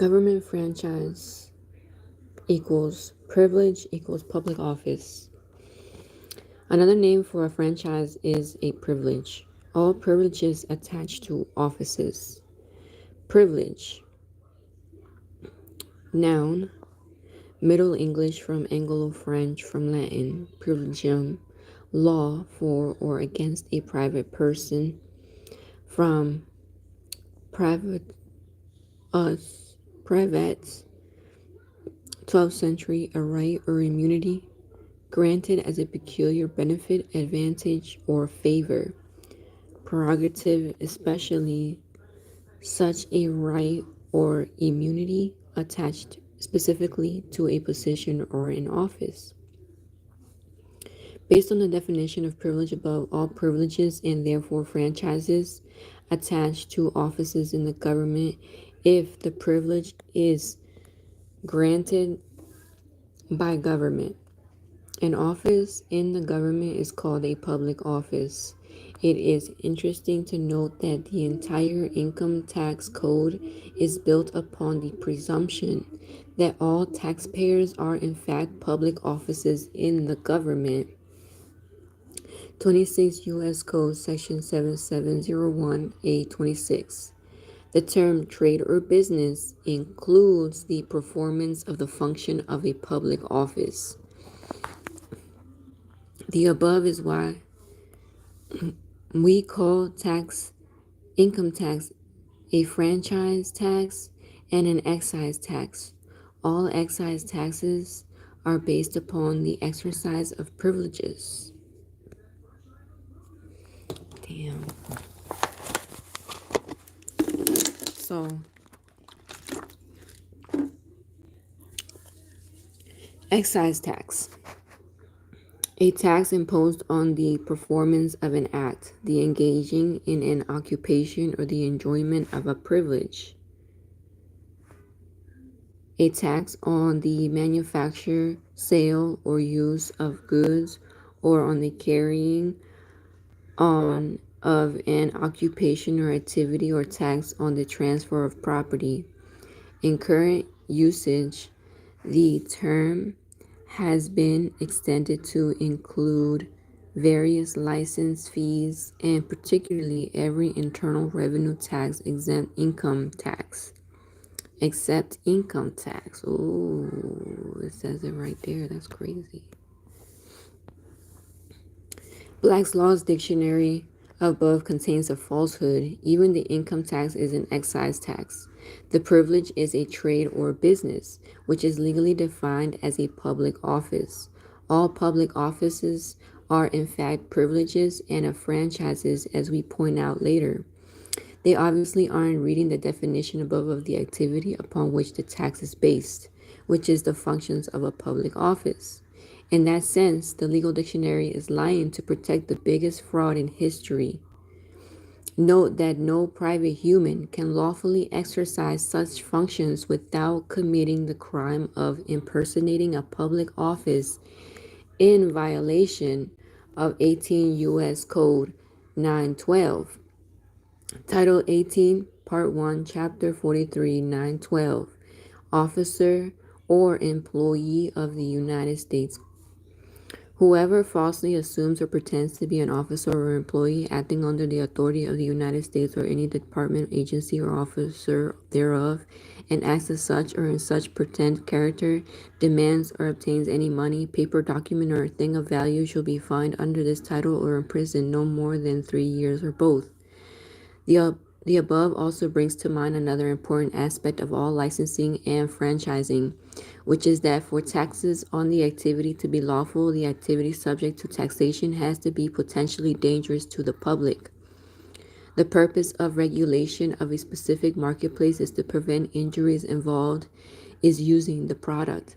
Government franchise equals privilege equals public office. Another name for a franchise is a privilege. All privileges attached to offices. Privilege. Noun. Middle English from Anglo-French from Latin. Privilegium. Law for or against a private person. From private us. Private. 12th century, a right or immunity granted as a peculiar benefit, advantage, or favor. Prerogative, especially such a right or immunity attached specifically to a position or an office. Based on the definition of privilege above, all privileges and therefore franchises attached to offices in the government, if the privilege is granted by government. An office in the government is called a public office. It is interesting to note that the entire income tax code is built upon the presumption that all taxpayers are in fact public offices in the government. 26 U.S. Code Section 7701A26. The term trade or business includes the performance of the function of a public office. The above is why we call income tax a franchise tax and an excise tax. All excise taxes are based upon the exercise of privileges. Damn. So, excise tax. A tax imposed on the performance of an act, the engaging in an occupation, or the enjoyment of a privilege. A tax on the manufacture, sale, or use of goods, or on the carrying on of an occupation or activity, or tax on the transfer of property. In current usage, the term has been extended to include various license fees and particularly every internal revenue tax except income tax. Oh, it says it right there. That's crazy. Black's Law's dictionary above contains a falsehood. Even the income tax is an excise tax. The privilege is a trade or business, which is legally defined as a public office. All public offices are in fact privileges and franchises, as we point out later. They obviously aren't reading the definition above of the activity upon which the tax is based, which is the functions of a public office. In that sense, the legal dictionary is lying to protect the biggest fraud in history. Note that no private human can lawfully exercise such functions without committing the crime of impersonating a public office in violation of 18 U.S. Code 912. Title 18, Part 1, Chapter 43, 912. Officer or employee of the United States. Whoever falsely assumes or pretends to be an officer or employee acting under the authority of the United States or any department, agency, or officer thereof, and acts as such or in such pretend character, demands or obtains any money, paper, document, or thing of value shall be fined under this title or imprisoned no more than 3 years or both. The above also brings to mind another important aspect of all licensing and franchising, which is that for taxes on the activity to be lawful, the activity subject to taxation has to be potentially dangerous to the public. The purpose of regulation of a specific marketplace is to prevent injuries involved is using the product.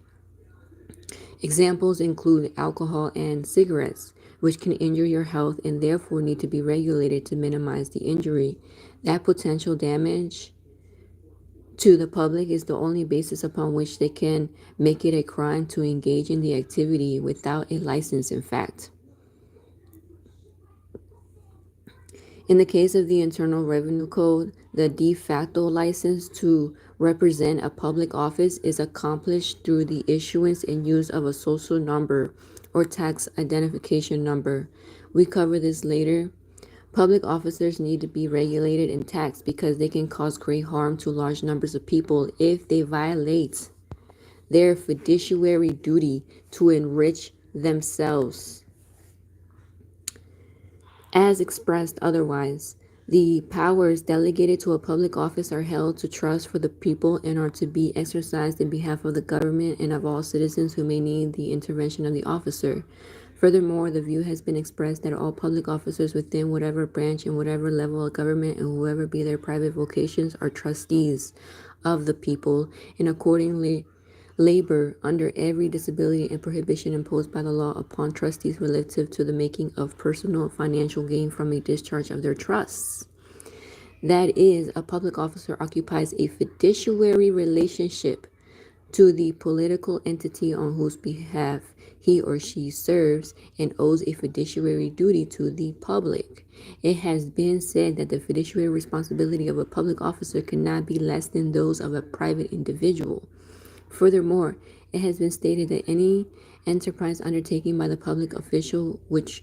Examples include alcohol and cigarettes, which can injure your health and therefore need to be regulated to minimize the injury. That potential damage to the public is the only basis upon which they can make it a crime to engage in the activity without a license, in fact. In the case of the Internal Revenue Code, the de facto license to represent a public office is accomplished through the issuance and use of a social number or tax identification number. We cover this later. Public officers need to be regulated and taxed because they can cause great harm to large numbers of people if they violate their fiduciary duty to enrich themselves. As expressed otherwise, the powers delegated to a public office are held to trust for the people and are to be exercised in behalf of the government and of all citizens who may need the intervention of the officer. Furthermore, the view has been expressed that all public officers within whatever branch and whatever level of government and whoever be their private vocations are trustees of the people and accordingly labor under every disability and prohibition imposed by the law upon trustees relative to the making of personal financial gain from a discharge of their trusts. That is, a public officer occupies a fiduciary relationship to the political entity on whose behalf he or she serves and owes a fiduciary duty to the public. It has been said that the fiduciary responsibility of a public officer cannot be less than those of a private individual. Furthermore, it has been stated that any enterprise undertaken by the public official which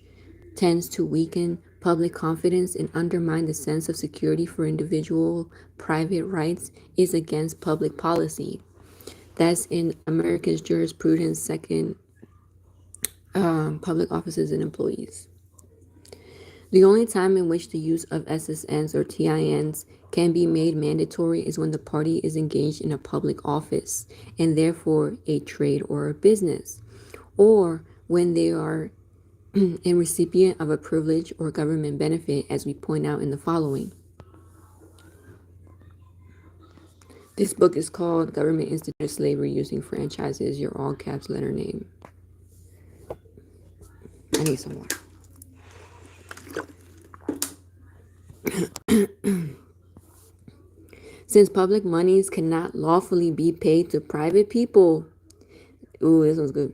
tends to weaken public confidence and undermine the sense of security for individual private rights is against public policy. That's in America's Jurisprudence, second, public offices and employees. The only time in which the use of SSNs or TINs can be made mandatory is when the party is engaged in a public office and therefore a trade or a business, or when they are a recipient of a privilege or government benefit, as we point out in the following. This book is called Government Instituted Slavery Using Franchises, your all caps letter name. I need some water. Since public monies cannot lawfully be paid to private people, ooh, this one's good,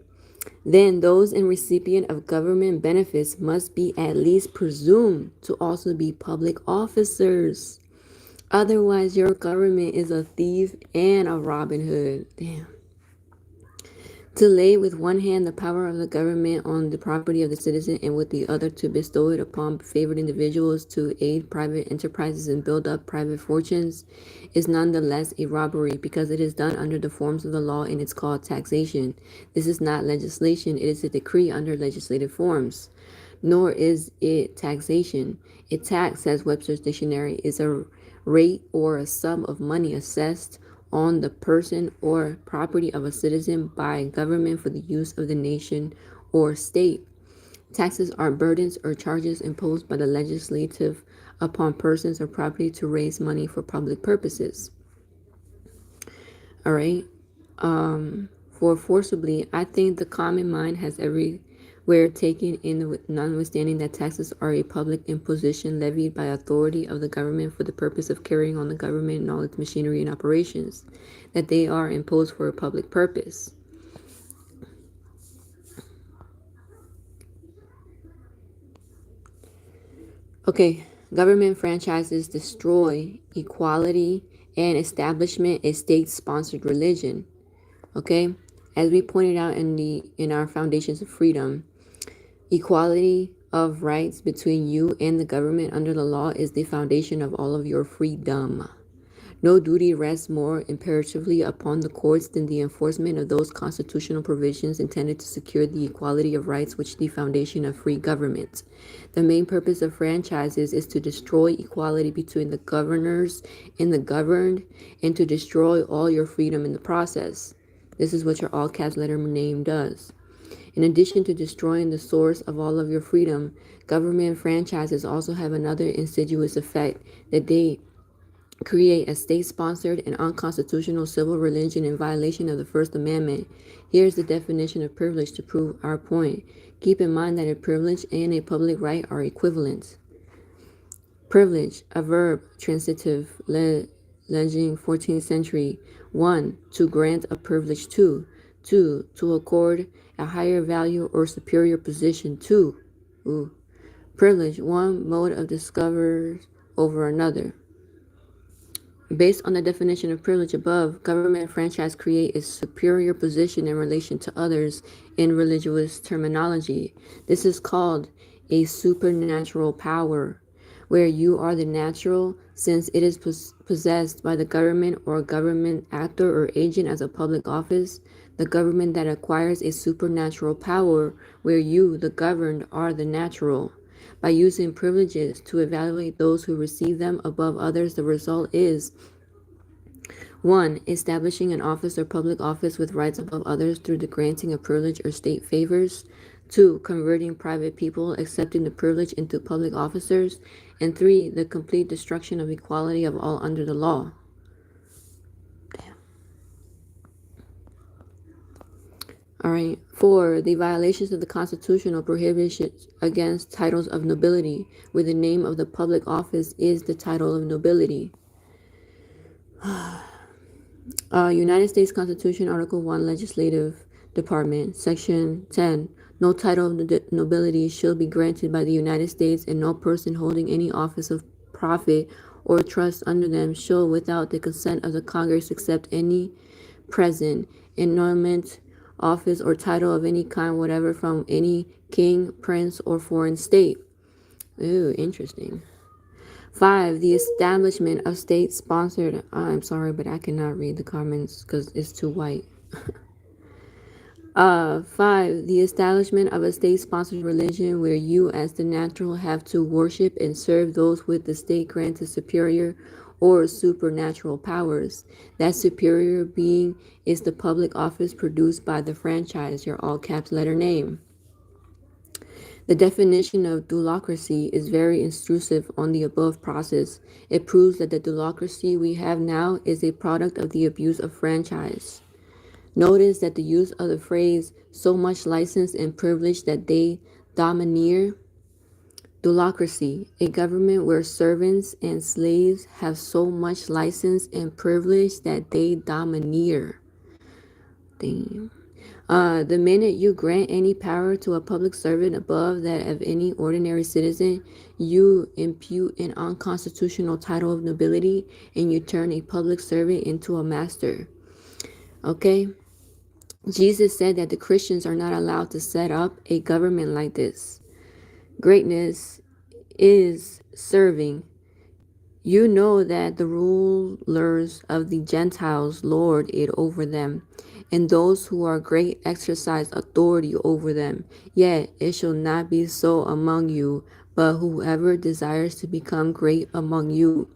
then those in recipient of government benefits must be at least presumed to also be public officers. Otherwise, your government is a thief and a Robin Hood. Damn. To lay with one hand the power of the government on the property of the citizen and with the other to bestow it upon favored individuals to aid private enterprises and build up private fortunes is nonetheless a robbery because it is done under the forms of the law and it's called taxation. This is not legislation, it is a decree under legislative forms. Nor is it taxation. A tax, says Webster's dictionary, is a rate or a sum of money assessed on the person or property of a citizen by government for the use of the nation or state. Taxes are burdens or charges imposed by the legislative upon persons or property to raise money for public purposes. All right. For forcibly, I think the common mind has everywhere taken in, notwithstanding that taxes are a public imposition levied by authority of the government for the purpose of carrying on the government and all its machinery and operations, that they are imposed for a public purpose. Okay, government franchises destroy equality and establishment a state-sponsored religion. Okay, as we pointed out in our Foundations of Freedom, equality of rights between you and the government under the law is the foundation of all of your freedom. No duty rests more imperatively upon the courts than the enforcement of those constitutional provisions intended to secure the equality of rights which the foundation of free government. The main purpose of franchises is to destroy equality between the governors and the governed and to destroy all your freedom in the process. This is what your all caps letter name does. In addition to destroying the source of all of your freedom, government franchises also have another insidious effect, that they create a state-sponsored and unconstitutional civil religion in violation of the First Amendment. Here's the definition of privilege to prove our point. Keep in mind that a privilege and a public right are equivalent. Privilege, a verb, transitive, alleging 14th century. 1. To grant a privilege to. 2. To accord a higher value or superior position to. Privilege, one mode of discovery over another. Based on the definition of privilege above, government franchise create a superior position in relation to others in religious terminology. This is called a supernatural power, where you are the natural, since it is possessed by the government or government actor or agent as a public office. The government that acquires a supernatural power, where you, the governed, are the natural. By using privileges to evaluate those who receive them above others, the result is 1. Establishing an office or public office with rights above others through the granting of privilege or state favors. 2. Converting private people accepting the privilege into public officers. And 3. The complete destruction of equality of all under the law. All right. 4. The violations of the Constitution or prohibitions against titles of nobility, where the name of the public office is the title of nobility. United States Constitution, Article 1, Legislative Department, Section 10. No title of nobility shall be granted by the United States, and no person holding any office of profit or trust under them shall, without the consent of the Congress, accept any present, annulment, office, or title of any kind whatever from any king, prince, or foreign state. Ooh, interesting. 5. The establishment of state-sponsored. I'm sorry, but I cannot read the comments because it's too white. 5. The establishment of a state-sponsored religion where you, as the natural, have to worship and serve those with the state-granted superior or supernatural powers. That superior being is the public office produced by the franchise, your all-caps letter name. The definition of dualocracy is very intrusive on the above process. It proves that the dualocracy we have now is a product of the abuse of franchise. Notice that the use of the phrase so much license and privilege that they domineer. Dualocracy, a government where servants and slaves have so much license and privilege that they domineer. Damn. The minute you grant any power to a public servant above that of any ordinary citizen, you impute an unconstitutional title of nobility and you turn a public servant into a master. Okay? Jesus said that the Christians are not allowed to set up a government like this. Greatness is serving. You know that the rulers of the Gentiles lord it over them, and those who are great exercise authority over them. Yet it shall not be so among you, but whoever desires to become great among you,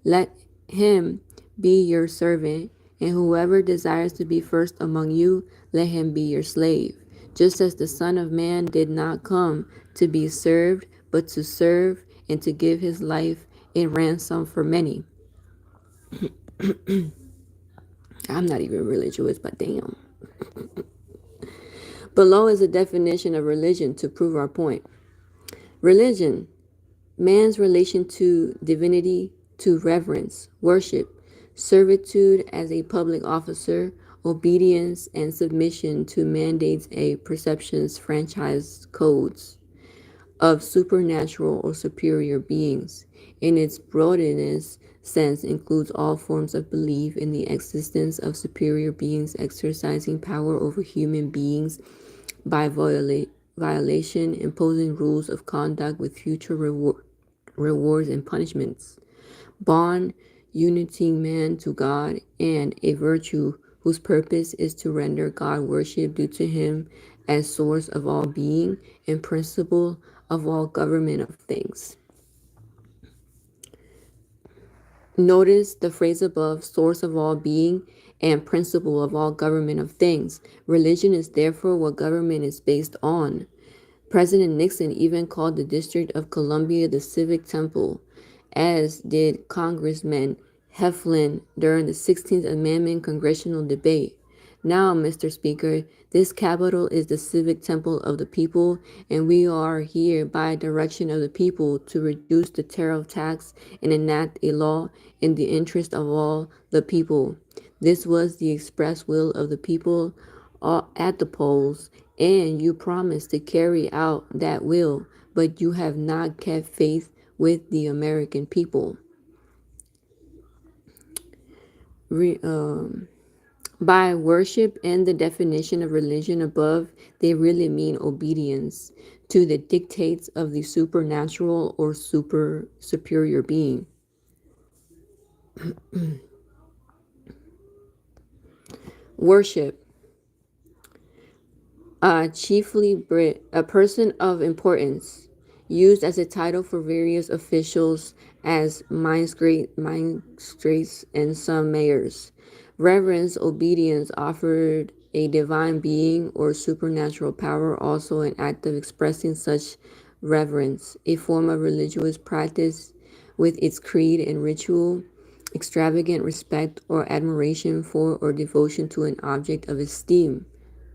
let him be your servant, and whoever desires to be first among you, let him be your slave. Just as the Son of Man did not come to be served, but to serve and to give his life in ransom for many. I'm not even really Jewish, but damn. Below is a definition of religion to prove our point. Religion, man's relation to divinity, to reverence, worship, servitude as a public officer, obedience and submission to mandates, a perceptions, franchise codes of supernatural or superior beings. In its broadest sense, includes all forms of belief in the existence of superior beings exercising power over human beings by violation, imposing rules of conduct with future rewards and punishments. Bond, uniting man to God, and a virtue whose purpose is to render God worship due to him as source of all being and principle of all government of things. Notice the phrase above, source of all being and principle of all government of things. Religion is therefore what government is based on. President Nixon even called the District of Columbia the Civic Temple, as did Congressman Heflin during the 16th Amendment congressional debate. Now, Mr. Speaker, this Capitol is the civic temple of the people, and we are here by direction of the people to reduce the tariff tax and enact a law in the interest of all the people. This was the express will of the people at the polls, and you promised to carry out that will but you have not kept faith with the American people. Re, by worship and the definition of religion above, they really mean obedience to the dictates of the supernatural or superior being. Worship, chiefly a person of importance, used as a title for various officials as magistrates and some mayors. Reverence, obedience offered a divine being or supernatural power, also an act of expressing such reverence, a form of religious practice with its creed and ritual, extravagant respect or admiration for or devotion to an object of esteem.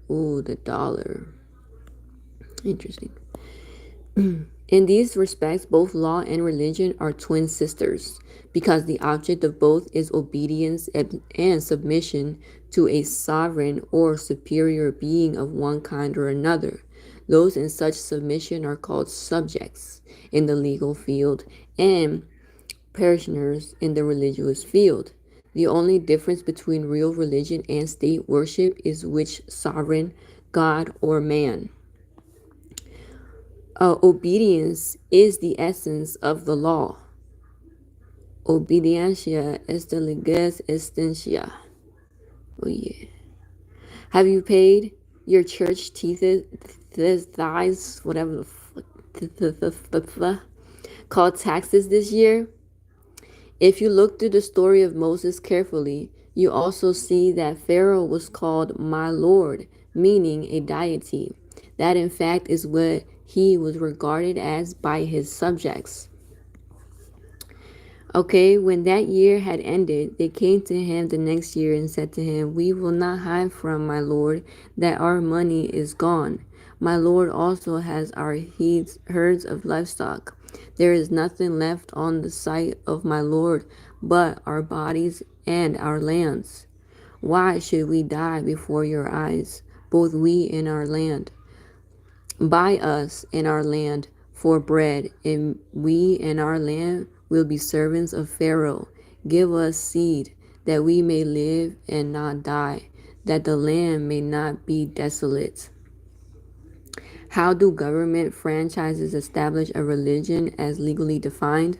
Ooh, the dollar. Interesting. In these respects, both law and religion are twin sisters because the object of both is obedience and submission to a sovereign or superior being of one kind or another. Those in such submission are called subjects in the legal field and parishioners in the religious field. The only difference between real religion and state worship is which sovereign, God or man. Obedience is the essence of the law. Obediencia es de leges estencia. Oh yeah. Have you paid your church tithes, whatever the fuck, called taxes this year? If you look through the story of Moses carefully, you also see that Pharaoh was called my Lord, meaning a deity. That in fact is what he was regarded as by his subjects. Okay, when that year had ended, they came to him the next year and said to him, "We will not hide from my Lord that our money is gone. My Lord also has our herds of livestock. There is nothing left on the site of my Lord but our bodies and our lands. Why should we die before your eyes, both we and our land? Buy us and our land for bread, and we and our land will be servants of Pharaoh. Give us seed, that we may live and not die, that the land may not be desolate." How do government franchises establish a religion as legally defined?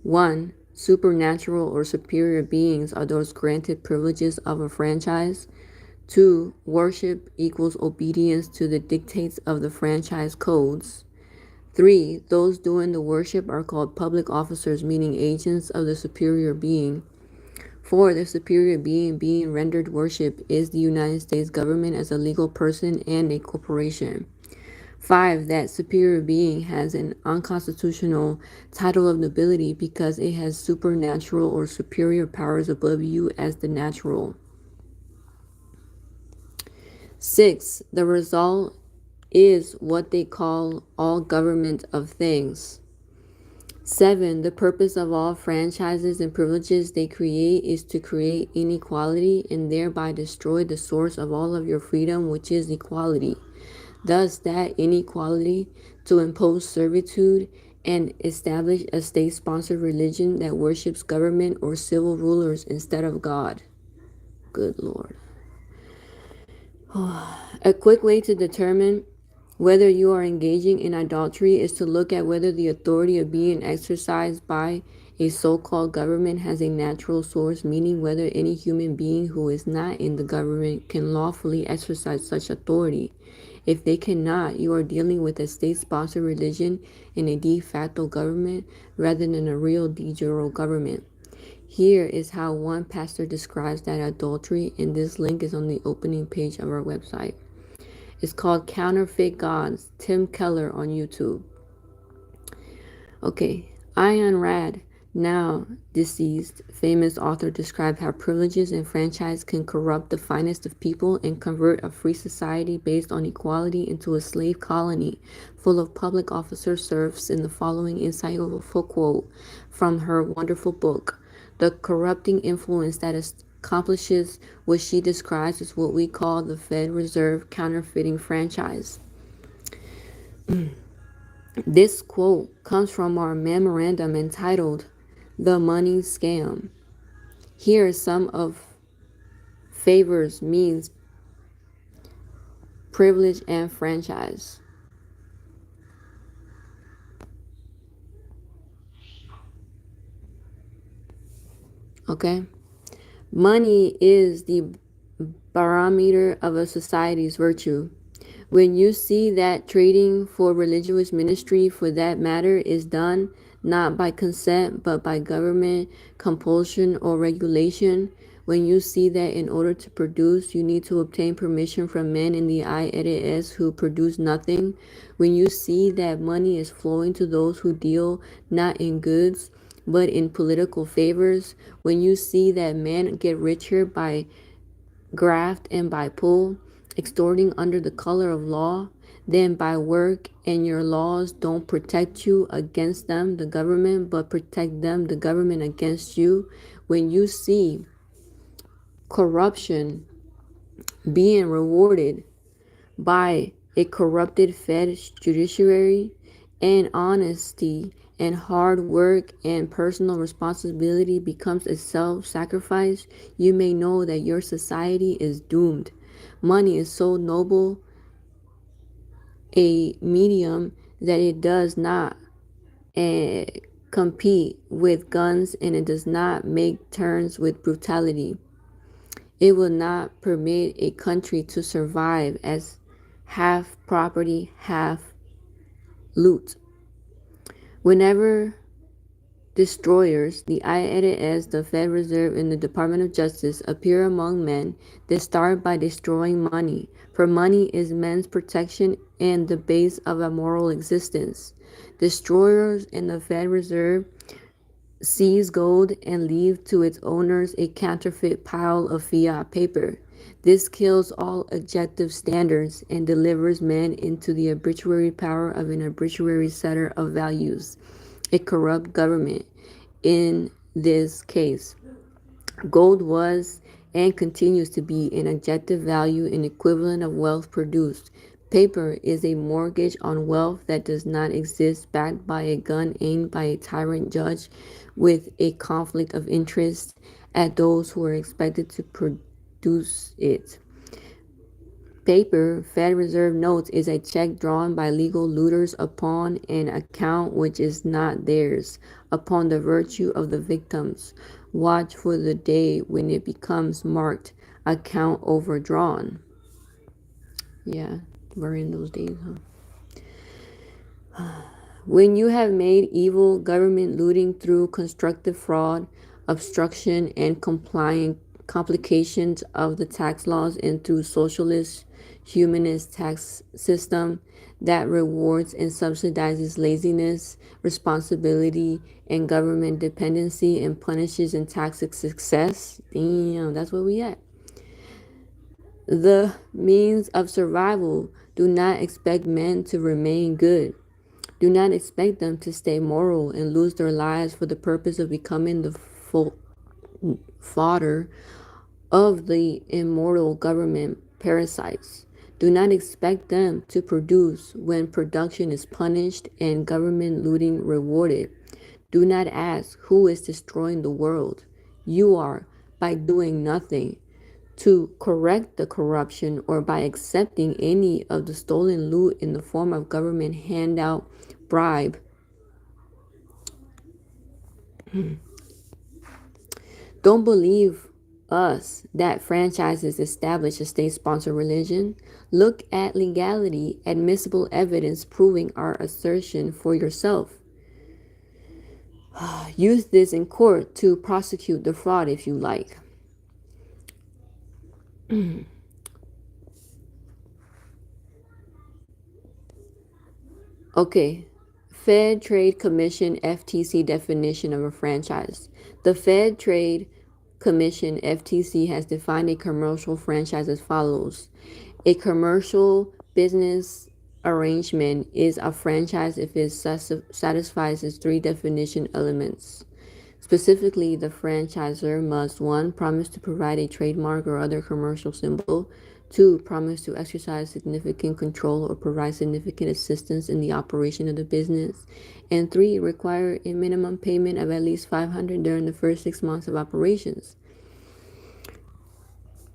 1. Supernatural or superior beings are those granted privileges of a franchise. 2. Worship equals obedience to the dictates of the franchise codes. 3. Those doing the worship are called public officers, meaning agents of the superior being. 4. The superior being rendered worship is the United States government as a legal person and a corporation. 5. That superior being has an unconstitutional title of nobility because it has supernatural or superior powers above you as the natural. 6. The result is what they call all government of things. 7. The purpose of all franchises and privileges they create is to create inequality and thereby destroy the source of all of your freedom, which is equality. Thus, that inequality to impose servitude and establish a state-sponsored religion that worships government or civil rulers instead of God. Good Lord. A quick way to determine whether you are engaging in idolatry is to look at whether the authority of being exercised by a so-called government has a natural source, meaning whether any human being who is not in the government can lawfully exercise such authority. If they cannot, you are dealing with a state-sponsored religion and a de facto government rather than a real de jure government. Here is how one pastor describes that adultery, and this link is on the opening page of our website. It's called Counterfeit Gods, Tim Keller on YouTube. Okay, Ayn Rand, now deceased, famous author, described how privileges and franchise can corrupt the finest of people and convert a free society based on equality into a slave colony full of public officer serfs in the following insightful quote from her wonderful book. The corrupting influence that accomplishes what she describes as what we call the Fed Reserve counterfeiting franchise. This quote comes from our memorandum entitled The Money Scam. Here are some of favors means privilege and franchise. Okay? Money is the barometer of a society's virtue. When you see that trading for religious ministry, for that matter, is done not by consent but by government compulsion or regulation, when you see that in order to produce you need to obtain permission from men in the IRS who produce nothing, when you see that money is flowing to those who deal not in goods but in political favors, when you see that men get richer by graft and by pull, extorting under the color of law, then by work, and your laws don't protect you against them, the government, but protect them, the government, against you. When you see corruption being rewarded by a corrupted Fed judiciary, and honesty and hard work and personal responsibility becomes a self-sacrifice, you may know that your society is doomed. Money is so noble a medium that it does not uh, compete with guns, and it does not make terms with brutality. It will not permit a country to survive as half property, half loot. Whenever destroyers, the IRS, the Fed Reserve, and the Department of Justice appear among men, they start by destroying money, for money is man's protection and the base of a moral existence. Destroyers in the Fed Reserve seize gold and leave to its owners a counterfeit pile of fiat paper. This kills all objective standards and delivers men into the arbitrary power of an arbitrary setter of values, a corrupt government. In this case, gold was and continues to be an objective value, an equivalent of wealth produced. Paper is a mortgage on wealth that does not exist, backed by a gun aimed by a tyrant judge with a conflict of interest at those who are expected to produce it. Paper, Fed Reserve notes, is a check drawn by legal looters upon an account which is not theirs, upon the virtue of the victims. Watch for the day when it becomes marked account overdrawn. Yeah, we're in those days, huh? When you have made evil government looting through constructive fraud, obstruction, and complications of the tax laws, and through socialist, humanist tax system that rewards and subsidizes laziness, responsibility, and government dependency, and punishes and taxes success. Damn, that's where we at. The means of survival. Do not expect men to remain good. Do not expect them to stay moral and lose their lives for the purpose of becoming the fodder of the immortal government parasites. Do not expect them to produce when production is punished and government looting rewarded. Do not ask who is destroying the world. You are, by doing nothing to correct the corruption or by accepting any of the stolen loot in the form of government handout, bribe. Don't believe us that franchises establish a state-sponsored religion. Look at legality, admissible evidence proving our assertion for yourself. Use this in court to prosecute the fraud if you like. Okay, Fed Trade Commission FTC definition of a franchise. The Fed Trade Commission FTC has defined a commercial franchise as follows. A commercial business arrangement is a franchise if it satisfies its three definition elements. Specifically, the franchisor must 1. Promise to provide a trademark or other commercial symbol, 2. Promise to exercise significant control or provide significant assistance in the operation of the business. And 3. Require a minimum payment of at least 500 during the first 6 months of operations.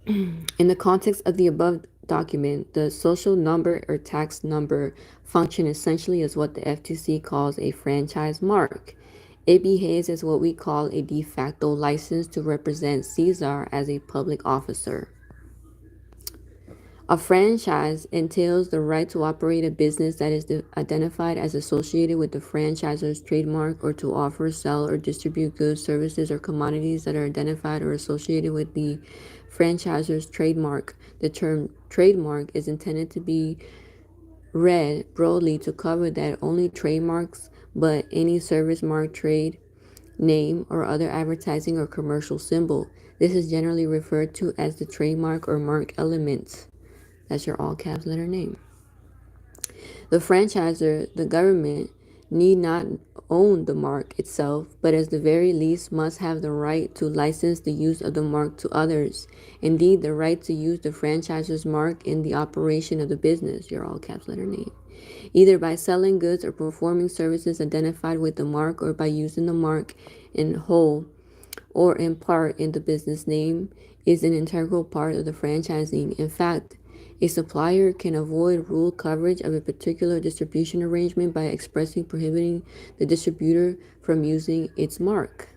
In the context of the above document, the social number or tax number function essentially as what the FTC calls a franchise mark. It behaves as what we call a de facto license to represent Caesar as a public officer. A franchise entails the right to operate a business that is identified as associated with the franchisor's trademark or to offer, sell, or distribute goods, services, or commodities that are identified or associated with the franchisor's trademark. The term trademark is intended to be read broadly to cover that only trademarks, but any service mark, trade name, or other advertising or commercial symbol. This is generally referred to as the trademark or mark element. That's your all caps letter name. The franchisor, the government, need not own the mark itself, but at the very least must have the right to license the use of the mark to others. Indeed, the right to use the franchisor's mark in the operation of the business, your all caps letter name, either by selling goods or performing services identified with the mark or by using the mark in whole or in part in the business name, is an integral part of the franchising. In fact, a supplier can avoid rule coverage of a particular distribution arrangement by expressly prohibiting the distributor from using its mark.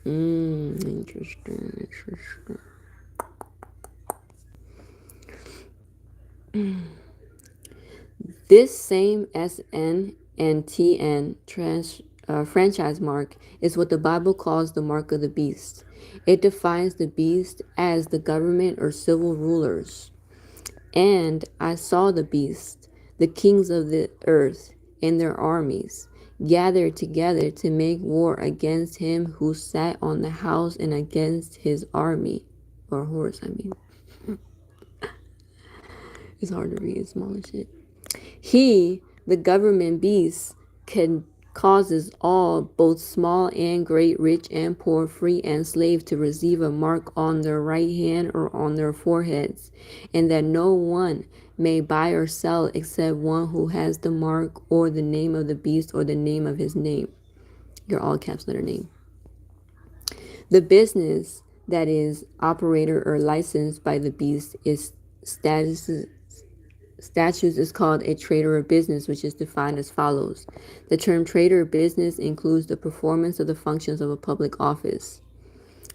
Interesting. This same SN and TN franchise mark is what the Bible calls the mark of the beast. It defines the beast as the government or civil rulers. And I saw the beast, the kings of the earth, and their armies, gathered together to make war against him who sat on the house and against his army. Or horse, I mean. It's hard to read, small as shit. He, the government beast, can causes all, both small and great, rich and poor, free and slave, to receive a mark on their right hand or on their foreheads, and that no one may buy or sell except one who has the mark or the name of the beast or the name of his name. Your all caps letter name. The business that is operator or licensed by the beast is statutes is called a trade or business, which is defined as follows. The term trade or business includes the performance of the functions of a public office.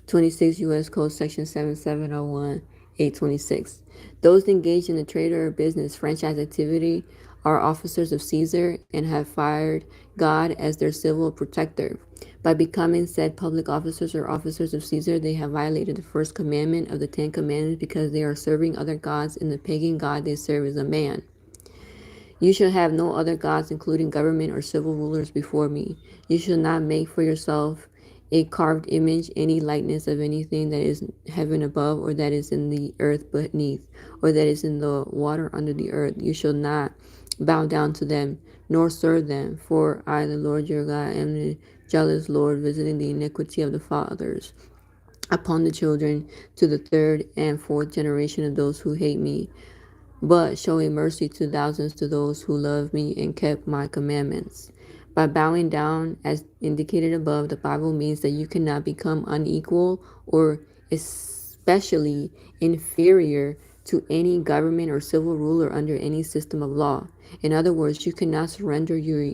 26 U.S. Code Section 7701, 826. Those engaged in the trade or business franchise activity are officers of Caesar and have fired God as their civil protector. By becoming said public officers or officers of Caesar, they have violated the first commandment of the Ten Commandments because they are serving other gods, and the pagan god they serve is a man. You shall have no other gods, including government or civil rulers, before me. You shall not make for yourself a carved image, any likeness of anything that is heaven above, or that is in the earth beneath, or that is in the water under the earth. You shall not bow down to them, nor serve them, for I, the Lord your God, am the jealous Lord, visiting the iniquity of the fathers upon the children to the third and fourth generation of those who hate me, but showing mercy to thousands to those who love me and kept my commandments. By bowing down, as indicated above, the Bible means that you cannot become unequal or especially inferior to any government or civil ruler under any system of law. In other words, you cannot surrender your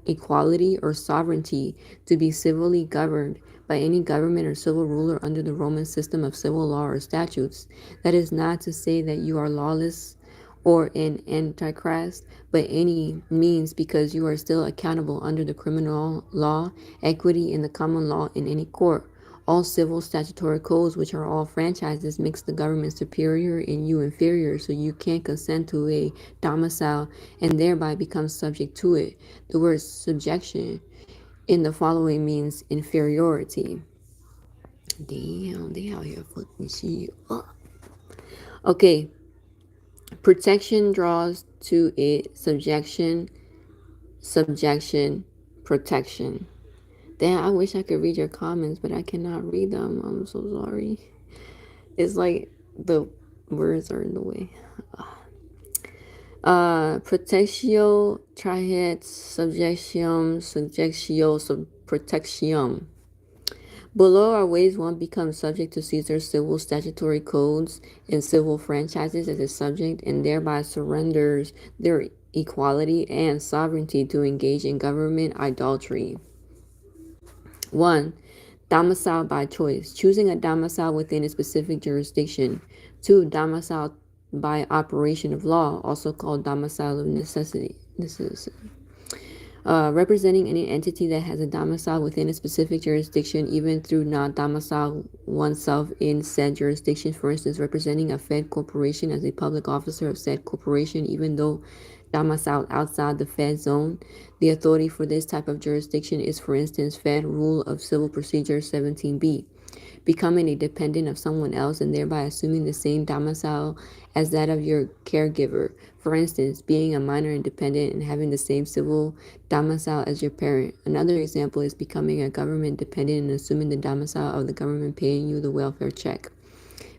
equality or sovereignty to be civilly governed by any government or civil ruler under the Roman system of civil law or statutes. That is not to say that you are lawless or an antichrist by any means, because you are still accountable under the criminal law, equity, and the common law in any court. All civil statutory codes, which are all franchises, makes the government superior and you inferior, so you can't consent to a domicile and thereby become subject to it. The word subjection in the following means inferiority. Damn, they out here fucking shit up. Okay. Protection draws to it subjection, protection. Damn, I wish I could read your comments, but I cannot read them. I'm so sorry. It's like the Words are in the way. Protectio trahet subjectio sub protectium. Below are ways one becomes subject to Caesar's civil statutory codes and civil franchises as a subject and thereby surrenders their equality and sovereignty to engage in government idolatry. 1. Domicile by choice, choosing a domicile within a specific jurisdiction. 2. Domicile by operation of law, also called domicile of necessity. Representing any entity that has a domicile within a specific jurisdiction, even through not domicile oneself in said jurisdiction. For instance, representing a Fed corporation as a public officer of said corporation, even though domiciled outside the Fed zone. The authority for this type of jurisdiction is, for instance, Fed Rule of Civil Procedure 17b. Becoming a dependent of someone else and thereby assuming the same domicile as that of your caregiver. For instance, being a minor independent and having the same civil domicile as your parent. Another example is becoming a government dependent and assuming the domicile of the government paying you the welfare check.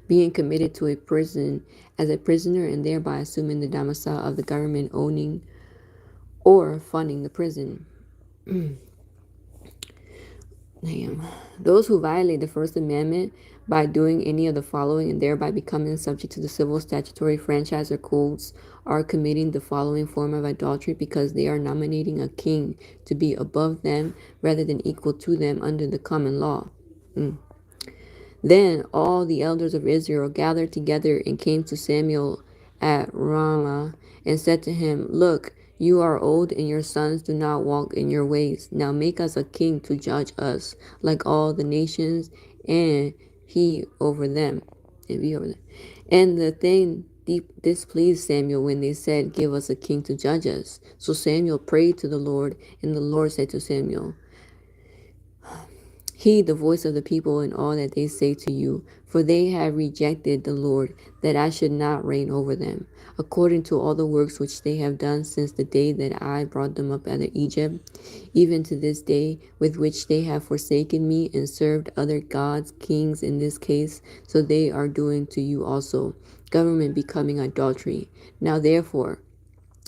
Being committed to a prison as a prisoner and thereby assuming the domicile of the government owning or funding the prison. Those who violate the First Amendment by doing any of the following and thereby becoming subject to the civil statutory franchise or codes are committing the following form of idolatry because they are nominating a king to be above them rather than equal to them under the common law. Then all the elders of Israel gathered together and came to Samuel at Ramah and said to him, Look, you are old and your sons do not walk in your ways. Now make us a king to judge us like all the nations and he over them. And be over them. And the thing displeased Samuel when they said, Give us a king to judge us. So Samuel prayed to the Lord, and the Lord said to Samuel, Heed the voice of the people in all that they say to you, for they have rejected the Lord, that I should not reign over them, according to all the works which they have done since the day that I brought them up out of Egypt, even to this day, with which they have forsaken me and served other gods, kings in this case, so they are doing to you also, government becoming idolatry. Now therefore,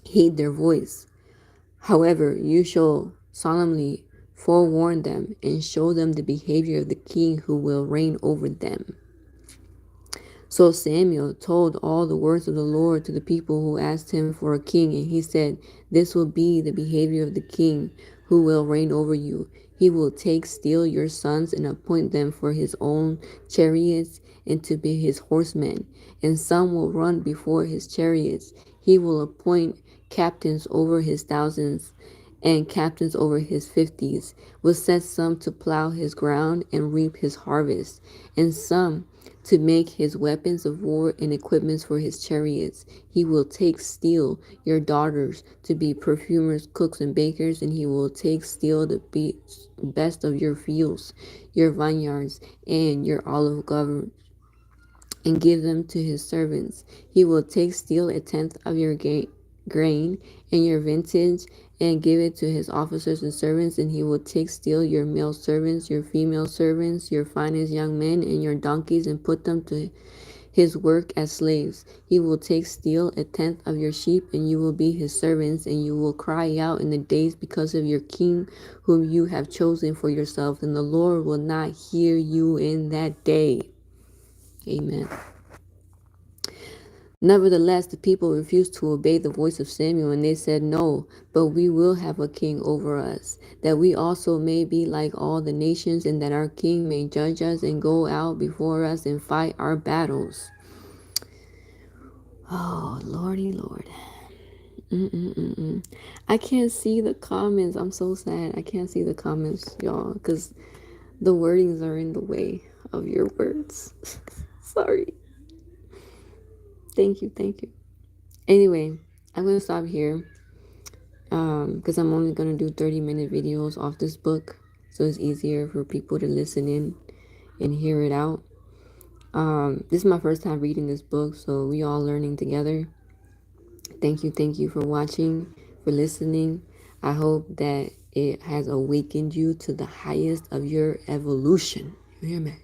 heed their voice. However, you shall solemnly forewarn them and show them the behavior of the king who will reign over them. So Samuel told all the words of the Lord to the people who asked him for a king, and he said, This will be the behavior of the king who will reign over you. He will take still your sons and appoint them for his own chariots and to be his horsemen, and some will run before his chariots. He will appoint captains over his thousands and captains over his fifties, will set some to plow his ground and reap his harvest, and some to make his weapons of war and equipments for his chariots. He will take still your daughters to be perfumers, cooks, and bakers, and he will take still the best of your fields, your vineyards, and your olive groves, and give them to his servants. He will take still a tenth of your grain and your vintage and give it to his officers and servants, and he will take still your male servants, your female servants, your finest young men, and your donkeys, and put them to his work as slaves. He will take still a tenth of your sheep, and you will be his servants, and you will cry out in the days because of your king whom you have chosen for yourself, and the Lord will not hear you in that day. Amen. Nevertheless, the people refused to obey the voice of Samuel, and they said, No, but we will have a king over us, that we also may be like all the nations, and that our king may judge us and go out before us and fight our battles. Oh, Lordy Lord. I can't see the comments. I'm so sad. I can't see the comments, y'all, because the wordings are in the way of your words. Sorry. Thank you. Anyway, I'm going to stop here because I'm only going to do 30-minute videos off this book, so it's easier for people to listen in and hear it out. This is my first time reading this book, so we all learning together. Thank you for watching, for listening. I hope that it has awakened you to the highest of your evolution. You hear me?